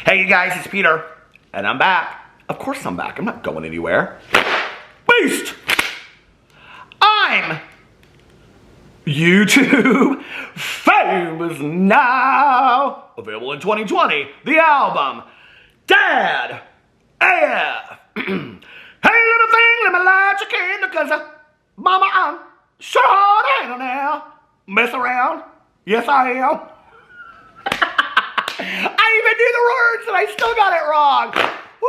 Hey you guys, it's Peter, and I'm back. Of course I'm back, I'm not going anywhere. Beast! I'm YouTube famous now. Available in 2020, the album, Dad AF. Hey little thing, let me light your candle, cause mama, I'm sure hard to handle now. Mess around, yes I am. I even knew the words and I still got it wrong. Woo!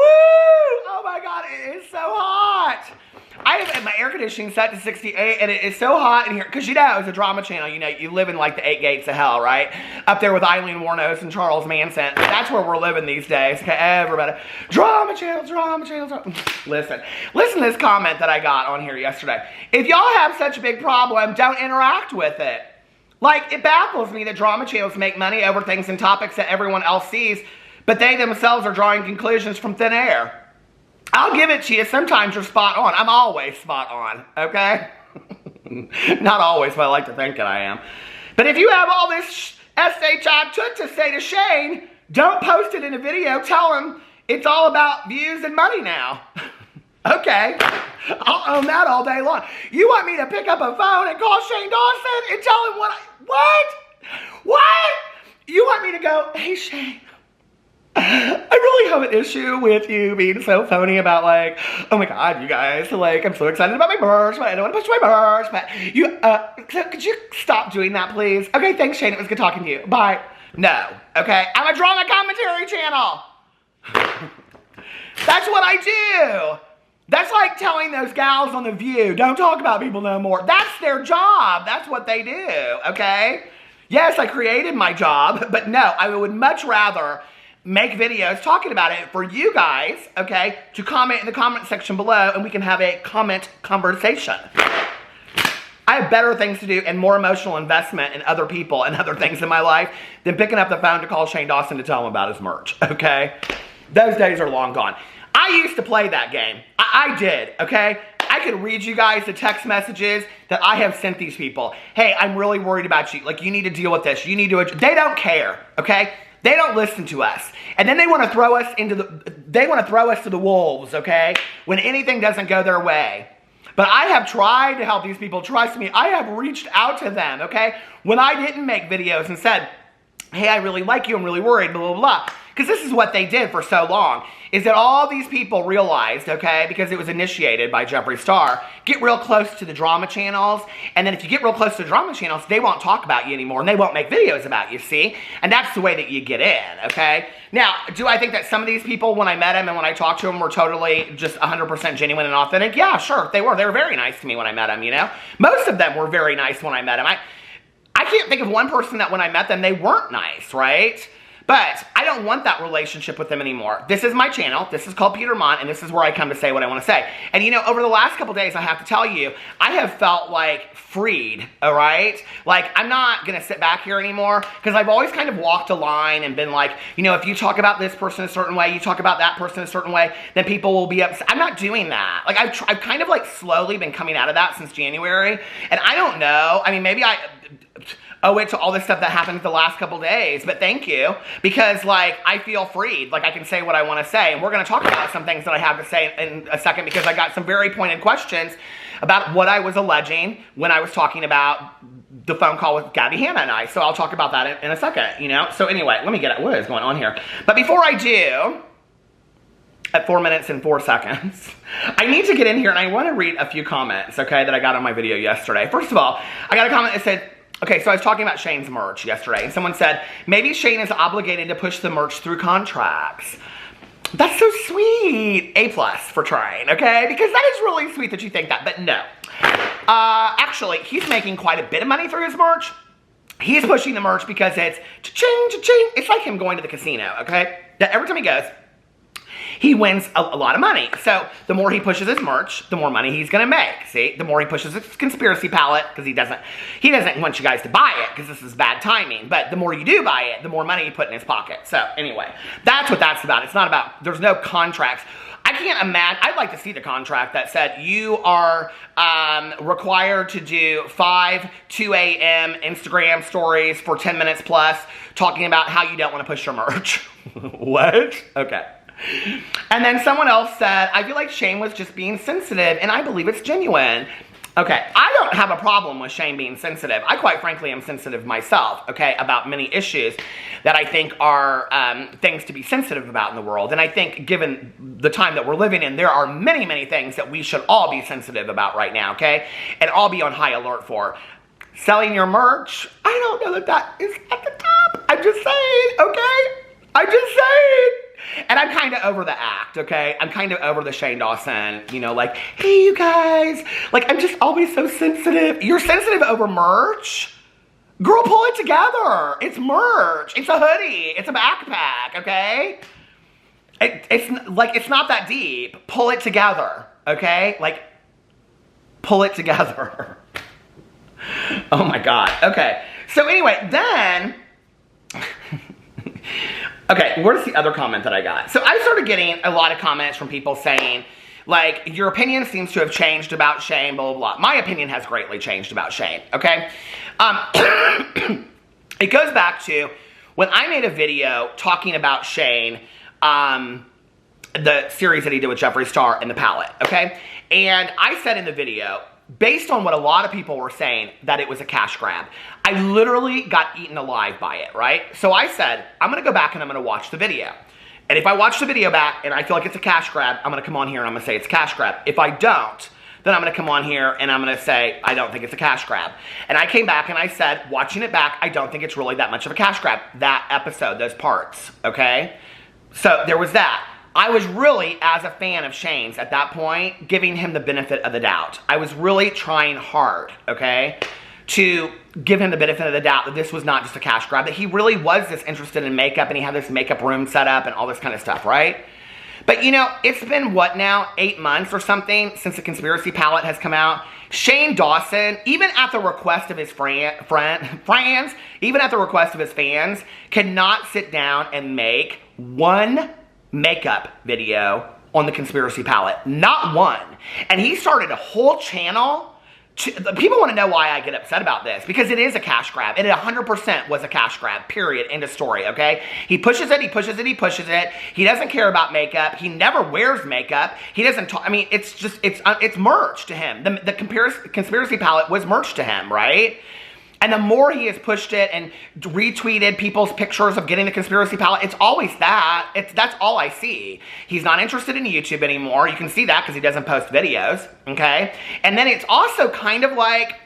Oh my God, it is so hot. I have my air conditioning set to 68 and it is so hot in here. Because you know, it's a drama channel. You know, you live in like the 8 gates of hell, right? Up there with Eileen Wuornos and Charles Manson. That's where we're living these days. Okay, everybody. Drama channel, drama channel, drama. Listen to this comment that I got on here yesterday. If y'all have such a big problem, don't interact with it. Like, it baffles me that drama channels make money over things and topics that everyone else sees, but they themselves are drawing conclusions from thin air. I'll give it to you. Sometimes you're spot on. I'm always spot on, okay? Not always, but I like to think that I am. But if you have all this SH I took to say to Shane, don't post it in a video. Tell him it's all about views and money now. Okay, I'll own that all day long. You want me to pick up a phone and call Shane Dawson and tell him what? You want me to go, hey Shane, I really have an issue with you being so phony about like, oh my God, you guys, like, I'm so excited about my merch, but I don't want to push my merch, but you, so could you stop doing that, please? Okay, thanks, Shane, it was good talking to you, bye. No, okay, I'm a drama commentary channel. That's what I do. That's like telling those gals on The View, don't talk about people no more. That's their job. That's what they do, okay? Yes, I created my job, but no, I would much rather make videos talking about it for you guys, okay, to comment in the comment section below and we can have a comment conversation. I have better things to do and more emotional investment in other people and other things in my life than picking up the phone to call Shane Dawson to tell him about his merch, okay? Those days are long gone. I used to play that game. I did, okay? I could read you guys the text messages that I have sent these people. Hey, I'm really worried about you. Like, you need to deal with this. You need to... They don't care, okay? They don't listen to us. And then they want to throw us into the... They want to throw us to the wolves, okay? When anything doesn't go their way. But I have tried to help these people. Trust me, I have reached out to them, okay? When I didn't make videos and said, hey, I really like you, I'm really worried, blah, blah, blah. Because this is what they did for so long, is that all these people realized, okay, because it was initiated by Jeffree Star, get real close to the drama channels, and then if you get real close to the drama channels, they won't talk about you anymore, and they won't make videos about you, see? And that's the way that you get in, okay? Now, do I think that some of these people, when I met them and when I talked to them, were totally just 100% genuine and authentic? Yeah, sure, they were. They were very nice to me when I met them, you know? Most of them were very nice when I met them. I can't think of one person that when I met them, they weren't nice, right? But I don't want that relationship with them anymore. This is my channel. This is called Peter Monn, and this is where I come to say what I want to say. And you know, over the last couple days, I have to tell you, I have felt like freed, all right? Like, I'm not going to sit back here anymore, because I've always kind of walked a line and been like, you know, if you talk about this person a certain way, you talk about that person a certain way, then people will be upset. I'm not doing that. Like, I've kind of like slowly been coming out of that since January, and I don't know. I mean, maybe I owe it to all this stuff that happened the last couple days, but thank you, because like I feel freed, like I can say what I want to say, and we're going to talk about some things that I have to say in a second, because I got some very pointed questions about what I was alleging when I was talking about the phone call with Gabby Hanna and I, so I'll talk about that in a second, you know? So anyway, let me get at what is going on here. But before I do, at 4 minutes and 4 seconds, I need to get in here and I want to read a few comments, okay, that I got on my video yesterday. First of all, I got a comment that said, okay, so I was talking about Shane's merch yesterday, and someone said, maybe Shane is obligated to push the merch through contracts. That's so sweet. A+ for trying, okay? Because that is really sweet that you think that, but no. Actually, he's making quite a bit of money through his merch. He's pushing the merch because it's cha-ching, cha-ching. It's like him going to the casino, okay? That every time he goes, he wins a lot of money. So the more he pushes his merch, the more money he's gonna make. See, the more he pushes his conspiracy palette, because he doesn't want you guys to buy it, because this is bad timing. But the more you do buy it, the more money you put in his pocket. So anyway, that's what that's about. It's not about, there's no contracts. I I can't imagine. I'd like to see the contract that said you are required to do 2 a.m. Instagram stories for 10 minutes plus talking about how you don't want to push your merch. What? Okay. And then someone else said, I feel like Shane was just being sensitive, and I believe it's genuine. Okay, I don't have a problem with Shane being sensitive. I quite frankly am sensitive myself, okay, about many issues that I think are things to be sensitive about in the world. And I think given the time that we're living in, there are many, many things that we should all be sensitive about right now, okay? And all be on high alert for. Selling your merch, I don't know that is at the top. I'm just saying, okay? I'm just saying. And I'm kind of over the act, okay? I'm kind of over the Shane Dawson, you know, like, hey, you guys. Like, I'm just always so sensitive. You're sensitive over merch? Girl, pull it together. It's merch. It's a hoodie. It's a backpack, okay? It's not that deep. Pull it together, okay? Like, pull it together. Oh, my God. Okay. So, anyway, then... Okay, where's the other comment that I got? So I started getting a lot of comments from people saying, like, your opinion seems to have changed about Shane, blah, blah, blah. My opinion has greatly changed about Shane, okay? It goes back to when I made a video talking about Shane, the series that he did with Jeffree Star and the palette, okay? And I said in the video, based on what a lot of people were saying, that it was a cash grab. I literally got eaten alive by it, right? So I said, I'm going to go back and I'm going to watch the video. And if I watch the video back and I feel like it's a cash grab, I'm going to come on here and I'm going to say it's a cash grab. If I don't, then I'm going to come on here and I'm going to say, I don't think it's a cash grab. And I came back and I said, watching it back, I don't think it's really that much of a cash grab. That episode, those parts, okay? So there was that. I was really, as a fan of Shane's at that point, giving him the benefit of the doubt. I was really trying hard, okay, to give him the benefit of the doubt that this was not just a cash grab, that he really was this interested in makeup and he had this makeup room set up and all this kind of stuff, right? But, you know, it's been, what now, 8 months or something since the Conspiracy Palette has come out. Shane Dawson, even at the request of his friends, even at the request of his fans, cannot sit down and make one makeup video on the Conspiracy Palette. Not one. And he started a whole channel. People want to know why I get upset about this, because it is a cash grab. It 100% was a cash grab, period, end of story, okay? He pushes it, he pushes it, he pushes it. He doesn't care about makeup. He never wears makeup. He doesn't talk, I mean, it's just, it's merch to him. The Conspiracy Palette was merch to him, right? And the more he has pushed it and retweeted people's pictures of getting the Conspiracy Palette, it's always that. That's all I see. He's not interested in YouTube anymore. You can see that because he doesn't post videos, okay? And then it's also kind of like,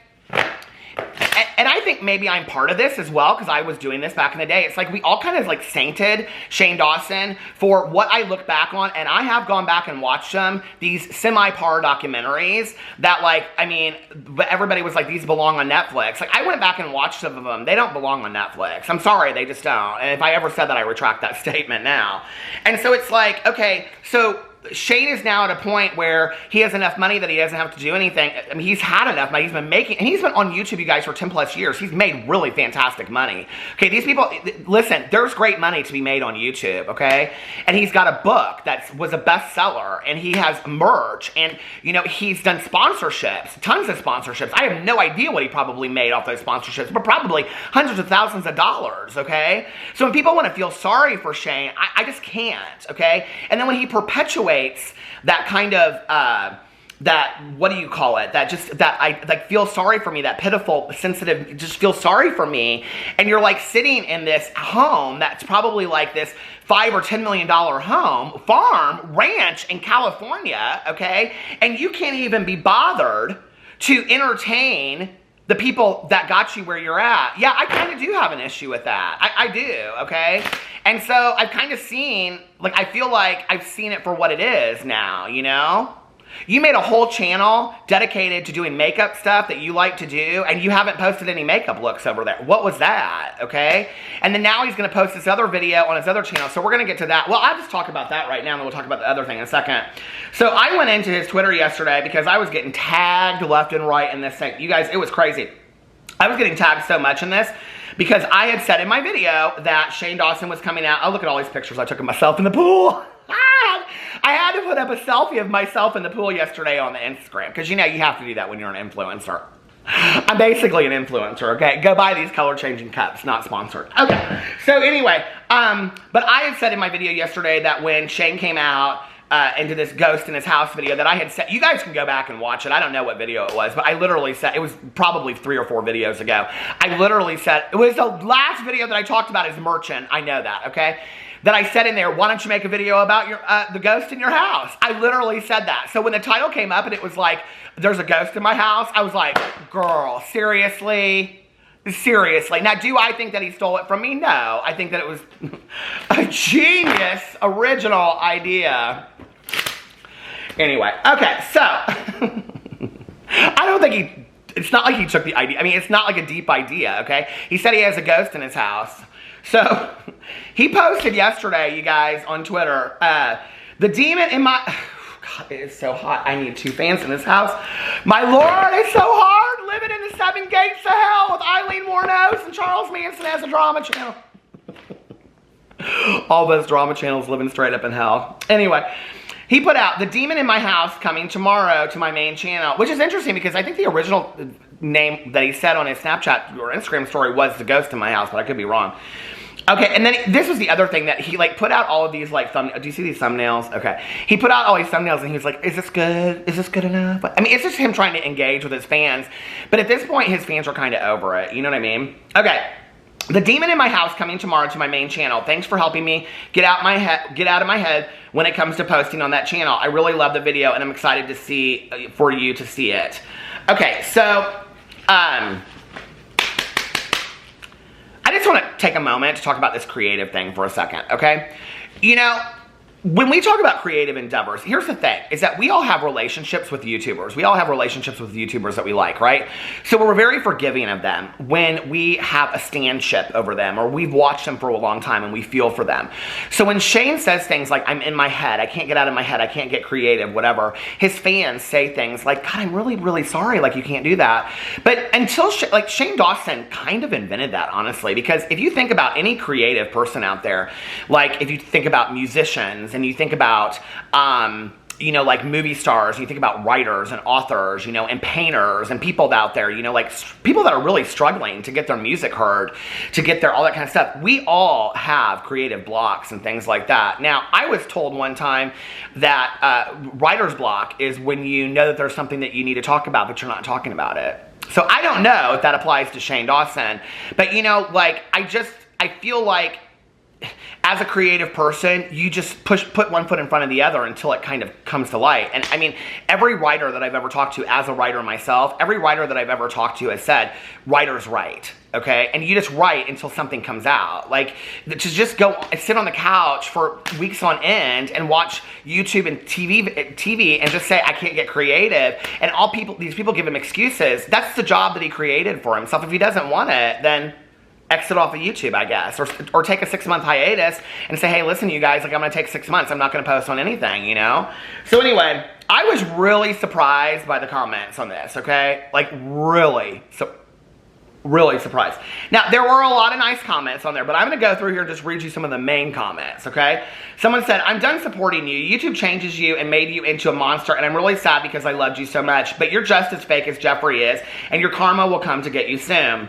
and I think maybe I'm part of this as well, because I was doing this back in the day. It's like we all kind of like sainted Shane Dawson for what I look back on, and I have gone back and watched them, these semi-par documentaries that, like, I mean, everybody was like, these belong on Netflix. Like, I went back and watched some of them. They don't belong on Netflix. I'm sorry, they just don't. And if I ever said that, I retract that statement now. And so it's like, okay, so Shane is now at a point where he has enough money that he doesn't have to do anything. I mean, he's had enough money. He's been making, and he's been on YouTube, you guys, for 10 plus years. He's made really fantastic money. Okay, these people, listen, there's great money to be made on YouTube, okay? And he's got a book that was a bestseller, and he has merch, and, you know, he's done sponsorships, tons of sponsorships. I have no idea what he probably made off those sponsorships, but probably hundreds of thousands of dollars, okay? So when people want to feel sorry for Shane, I just can't, okay? And then when he perpetuates that kind of, that, what do you call it? That just, that I, like, feel sorry for me, that pitiful, sensitive, just feel sorry for me. And you're like sitting in this home that's probably like this $5 or $10 million home, farm, ranch in California, okay? And you can't even be bothered to entertain the people that got you where you're at. Yeah, I kind of do have an issue with that. I do, okay? And so I've kind of seen, like, I feel like I've seen it for what it is now, you know? You made a whole channel dedicated to doing makeup stuff that you like to do, and you haven't posted any makeup looks over there. What was that, okay? And then now he's going to post this other video on his other channel, so we're going to get to that. Well, I'll just talk about that right now, and then we'll talk about the other thing in a second. So I went into his Twitter yesterday because I was getting tagged left and right in this thing. You guys, it was crazy. I was getting tagged so much in this because I had said in my video that Shane Dawson was coming out. Oh, look at all these pictures I took of myself in the pool. I had to put up a selfie of myself in the pool yesterday on the Instagram, because you know you have to do that when you're an influencer. I'm basically an influencer, okay? Go buy these color-changing cups, not sponsored. Okay, so anyway, but I had said in my video yesterday that when Shane came out into this ghost in his house video that I had said, you guys can go back and watch it. I don't know what video it was, but I literally said, it was probably 3 or 4 videos ago. I literally said, it was the last video that I talked about as merchant. I know that, okay? That I said in there, why don't you make a video about your the ghost in your house? I literally said that. So when the title came up and it was like, there's a ghost in my house, I was like, girl, seriously? Seriously. Now, do I think that he stole it from me? No. I think that it was a genius, original idea. Anyway, okay, so I don't think it's not like he took the idea. I mean, it's not like a deep idea, okay? He said he has a ghost in his house. So he posted yesterday, you guys, on Twitter, the demon in my... God, it is so hot. I need 2 fans in this house. My Lord, it's so hard living in the 7 gates of hell with Eileen Wuornos and Charles Manson as a drama channel. All those drama channels living straight up in hell. Anyway, he put out, the demon in my house coming tomorrow to my main channel, which is interesting because I think the original name that he said on his Snapchat or Instagram story was the ghost in my house, but I could be wrong. Okay, and then this was the other thing that he like put out all of these like thumbnails. Do you see these thumbnails? Okay. He put out all these thumbnails and he was like, is this good? Is this good enough? I mean, it's just him trying to engage with his fans. But at this point, his fans are kind of over it. You know what I mean? Okay. The demon in my house coming tomorrow to my main channel. Thanks for helping me get out of my head when it comes to posting on that channel. I really love the video and I'm excited to see for you to see it. Okay, so I just want to take a moment to talk about this creative thing for a second, okay? You know, when we talk about creative endeavors, here's the thing, is that we all have relationships with YouTubers. We all have relationships with YouTubers that we like, right? So we're very forgiving of them when we have a standship over them or we've watched them for a long time and we feel for them. So when Shane says things like, I'm in my head, I can't get out of my head, I can't get creative, whatever, his fans say things like, God, I'm really, really sorry, like you can't do that. But until, like Shane Dawson kind of invented that, honestly, because if you think about any creative person out there, like if you think about musicians, and you think about, you know, like movie stars, and you think about writers and authors, you know, and painters and people out there, you know, like people that are really struggling to get their music heard, to get their, all that kind of stuff. We all have creative blocks and things like that. Now, I was told one time that writer's block is when you know that there's something that you need to talk about, but you're not talking about it. So I don't know if that applies to Shane Dawson, but you know, like, I feel like as a creative person, you just put one foot in front of the other until it kind of comes to light. And I mean, every writer that I've ever talked to, as a writer myself, every writer that I've ever talked to has said, writers write, okay? And you just write until something comes out. Like, to just go sit on the couch for weeks on end and watch YouTube and TV and just say, I can't get creative. And these people give him excuses. That's the job that he created for himself. If he doesn't want it, then exit off of YouTube, I guess, or take a 6-month hiatus and say, hey, listen, you guys, like, I'm gonna take 6 months. I'm not gonna post on anything, you know? So anyway, I was really surprised by the comments on this, okay? Like, really surprised. Now, there were a lot of nice comments on there, but I'm gonna go through here and just read you some of the main comments, okay? Someone said, I'm done supporting you. YouTube changes you and made you into a monster, and I'm really sad because I loved you so much, but you're just as fake as Jeffree is, and your karma will come to get you soon.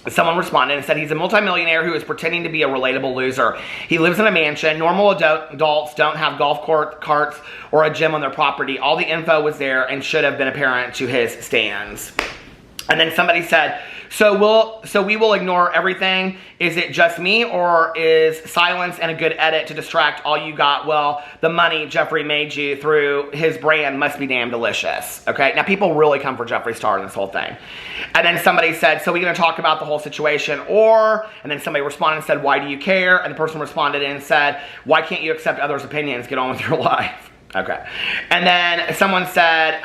Someone responded and said he's a multimillionaire who is pretending to be a relatable loser. He lives in a mansion. Normal adults don't have golf carts or a gym on their property. All the info was there and should have been apparent to his stands. And then somebody said, so we will ignore everything. Is it just me, or is silence and a good edit to distract all you got? Well, the money Jeffree made you through his brand must be damn delicious. Okay, now people really come for Jeffree Star in this whole thing. And then somebody said, so we're gonna talk about the whole situation, or, and then somebody responded and said, why do you care? And the person responded and said, why can't you accept others' opinions? Get on with your life. Okay. And then someone said,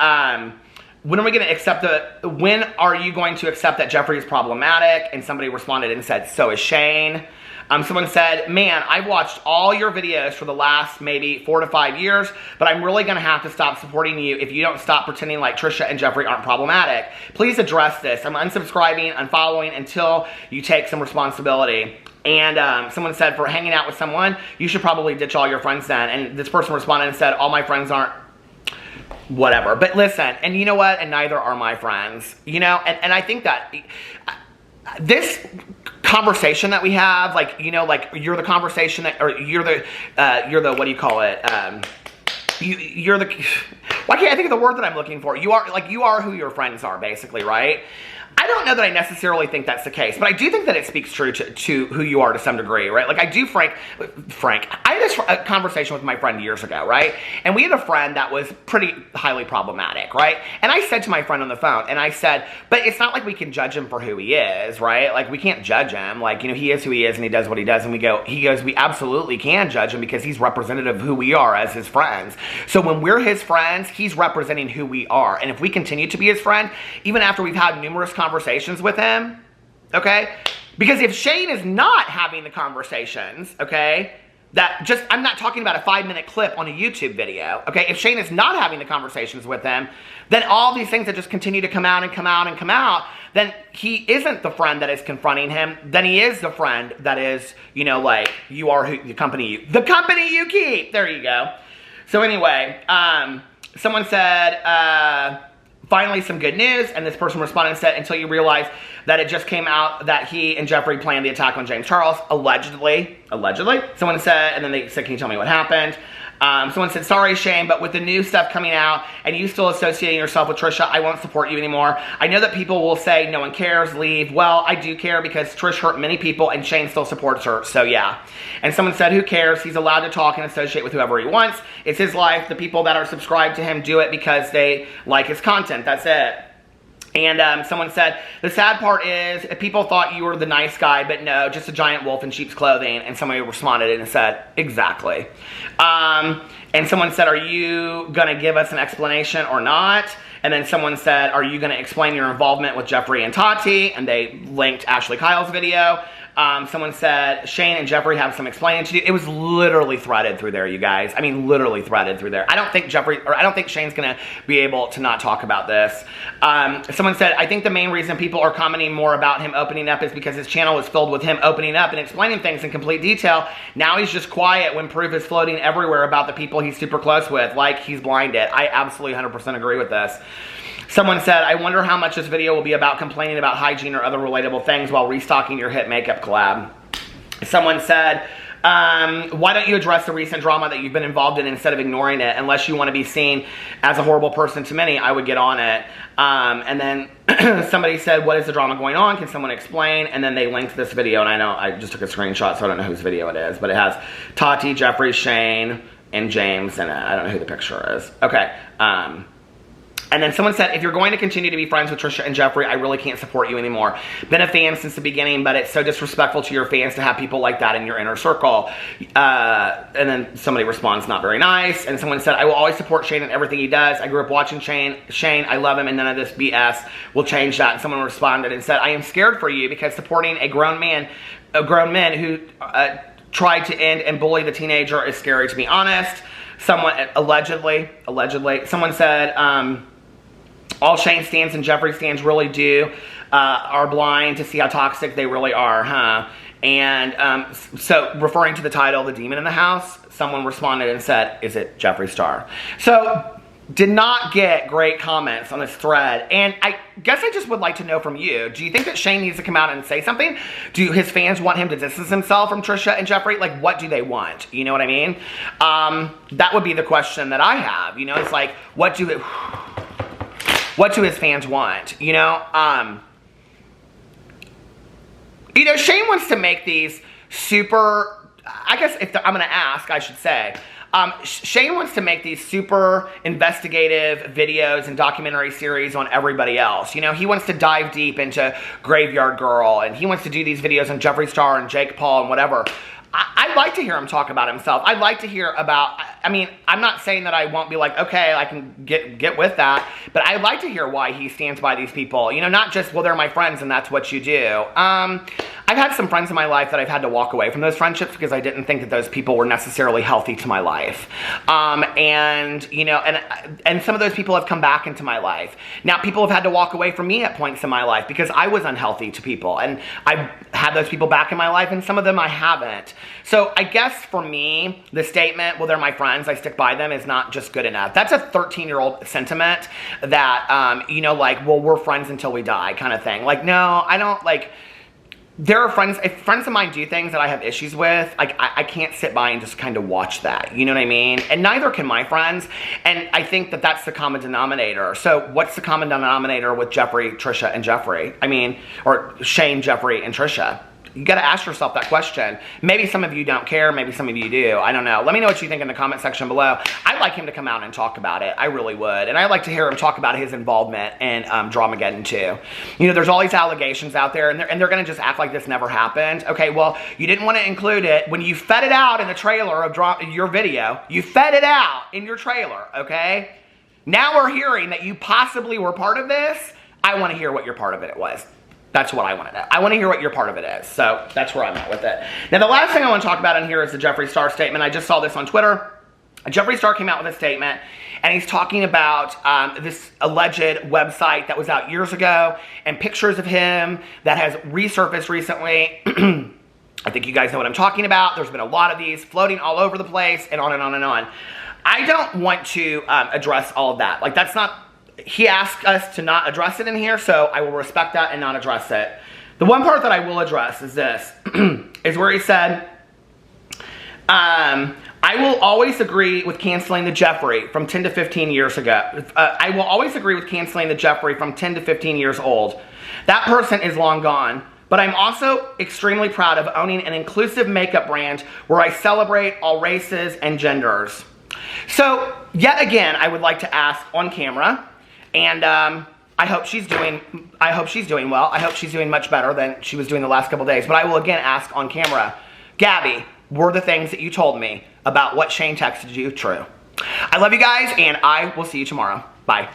when are you going to accept that Jeffree is problematic? And somebody responded and said, so is Shane. Someone said, man, I've watched all your videos for the last maybe 4 to 5 years, but I'm really going to have to stop supporting you if you don't stop pretending like Trisha and Jeffree aren't problematic. Please address this. I'm unsubscribing, unfollowing until you take some responsibility. And someone said, for hanging out with someone, you should probably ditch all your friends then. And this person responded and said, all my friends aren't whatever. But listen, and you know what? And neither are my friends. You know, and I think that this conversation that we have, like, you know, like you're the conversation that, or you're the what do you call it? You're the, why can't I think of the word that I'm looking for? You are who your friends are, basically, right? I don't know that I necessarily think that's the case, but I do think that it speaks true to who you are to some degree, right? Like I do, Frank, I had this conversation with my friend years ago, right? And we had a friend that was pretty highly problematic, right? And I said to my friend on the phone, and I said, but it's not like we can judge him for who he is, right? Like we can't judge him. Like, you know, he is who he is and he does what he does. And he goes, we absolutely can judge him because he's representative of who we are as his friends. So when we're his friends, he's representing who we are. And if we continue to be his friend, even after we've had numerous conversations with him, okay? Because if Shane is not having the conversations, okay, that just, I'm not talking about a 5-minute clip on a YouTube video, okay? If Shane is not having the conversations with them, then all these things that just continue to come out and come out and come out, then he isn't the friend that is confronting him, then he is the friend that is, you know, like, you are who, the company you keep. There you go. So anyway, someone said, finally, some good news, and this person responded and said, until you realize that it just came out that he and Jeffree planned the attack on James Charles, allegedly. Someone said, and then they said, can you tell me what happened? Someone said, sorry, Shane, but with the new stuff coming out and you still associating yourself with Trisha, I won't support you anymore. I know that people will say no one cares, leave. Well, I do care because Trish hurt many people and Shane still supports her, so yeah. And someone said, who cares? He's allowed to talk and associate with whoever he wants. It's his life. The people that are subscribed to him do it because they like his content. That's it. And someone said, the sad part is, people thought you were the nice guy, but no, just a giant wolf in sheep's clothing. And somebody responded and said, exactly. And someone said, are you going to give us an explanation or not? And then someone said, are you going to explain your involvement with Jeffree and Tati? And they linked Ashley Kyle's video. Someone said, Shane and Jeffree have some explaining to do. It was literally threaded through there, you guys. I mean, literally threaded through there. I don't think Shane's gonna be able to not talk about this. Someone said, I think the main reason people are commenting more about him opening up is because his channel is filled with him opening up and explaining things in complete detail. Now he's just quiet when proof is floating everywhere about the people he's super close with, like he's blinded. I absolutely 100% agree with this. Someone said, I wonder how much this video will be about complaining about hygiene or other relatable things while restocking your hit makeup collab. Someone said, why don't you address the recent drama that you've been involved in instead of ignoring it? Unless you want to be seen as a horrible person to many, I would get on it. And then somebody said, what is the drama going on? Can someone explain? And then they linked this video, and I know I just took a screenshot, so I don't know whose video it is, but it has Tati, Jeffree, Shane, and James in it. I don't know who the picture is. Okay. And then someone said, if you're going to continue to be friends with Trisha and Jeffree, I really can't support you anymore. Been a fan since the beginning, but it's so disrespectful to your fans to have people like that in your inner circle. And then somebody responds, not very nice. And someone said, I will always support Shane in everything he does. I grew up watching Shane, I love him, and none of this BS will change that. And someone responded and said, I am scared for you because supporting a grown man who tried to end and bully the teenager is scary, to be honest. Someone, allegedly, someone said, all Shane stands and Jeffree stands really are blind to see how toxic they really are, huh? And so referring to the title, The Demon in the House, someone responded and said, is it Jeffree Star? So did not get great comments on this thread. And I guess I just would like to know from you, do you think that Shane needs to come out and say something? Do his fans want him to distance himself from Trisha and Jeffree? Like, what do they want? You know what I mean? That would be the question that I have. You know, it's like, what do his fans want? You know, Shane wants to make these super, I guess if I'm going to ask, I should say, Shane wants to make these super investigative videos and documentary series on everybody else. You know, he wants to dive deep into Graveyard Girl, and he wants to do these videos on Jeffree Star and Jake Paul and whatever. I'd like to hear him talk about himself. I'd like to hear about, I mean, I'm not saying that I won't be like, okay, I can get with that, but I'd like to hear why he stands by these people. You know, not just, well, they're my friends and that's what you do. I've had some friends in my life that I've had to walk away from those friendships because I didn't think that those people were necessarily healthy to my life. And, you know, and some of those people have come back into my life. Now, people have had to walk away from me at points in my life because I was unhealthy to people. And I've had those people back in my life, and some of them I haven't. So I guess for me, the statement, well, they're my friends, I stick by them, is not just good enough. That's a 13-year-old sentiment that, you know, like, well, we're friends until we die kind of thing. Like, no, I don't, like... There are friends, if friends of mine do things that I have issues with, like, I can't sit by and just kind of watch that, you know what I mean? And neither can my friends, and I think that that's the common denominator. So what's the common denominator with Jeffree, Trisha, and Jeffree? I mean, or Shane, Jeffree, and Trisha? You gotta ask yourself that question. Maybe some of you don't care, maybe some of you do, I don't know. Let me know what you think in the comment section below. I'd like him to come out and talk about it, I really would. And I'd like to hear him talk about his involvement in Dramageddon too. You know, there's all these allegations out there, and they're gonna just act like this never happened. Okay, well, you didn't want to include it when you fed it out in the trailer of your video. You fed it out in your trailer, okay? Now we're hearing that you possibly were part of this. I wanna hear what your part of it was. That's what I want to know. I want to hear what your part of it is. So that's where I'm at with it. Now, the last thing I want to talk about in here is the Jeffree Star statement. I just saw this on Twitter. Jeffree Star came out with a statement, and he's talking about this alleged website that was out years ago and pictures of him that has resurfaced recently. I think you guys know what I'm talking about. There's been a lot of these floating all over the place and on and on and on. I don't want to address all of that. Like, that's not... He asked us to not address it in here, so I will respect that and not address it. The one part that I will address is this, is where he said, I will always agree with canceling the Jeffree from 10 to 15 years ago. I will always agree with canceling the Jeffree from 10 to 15 years old. That person is long gone. But I'm also extremely proud of owning an inclusive makeup brand where I celebrate all races and genders. So, yet again, I would like to ask on camera, and I hope she's doing well. I hope she's doing much better than she was doing the last couple days. But I will again ask on camera, Gabby, were the things that you told me about what Shane texted you true? I love you guys, and I will see you tomorrow. Bye.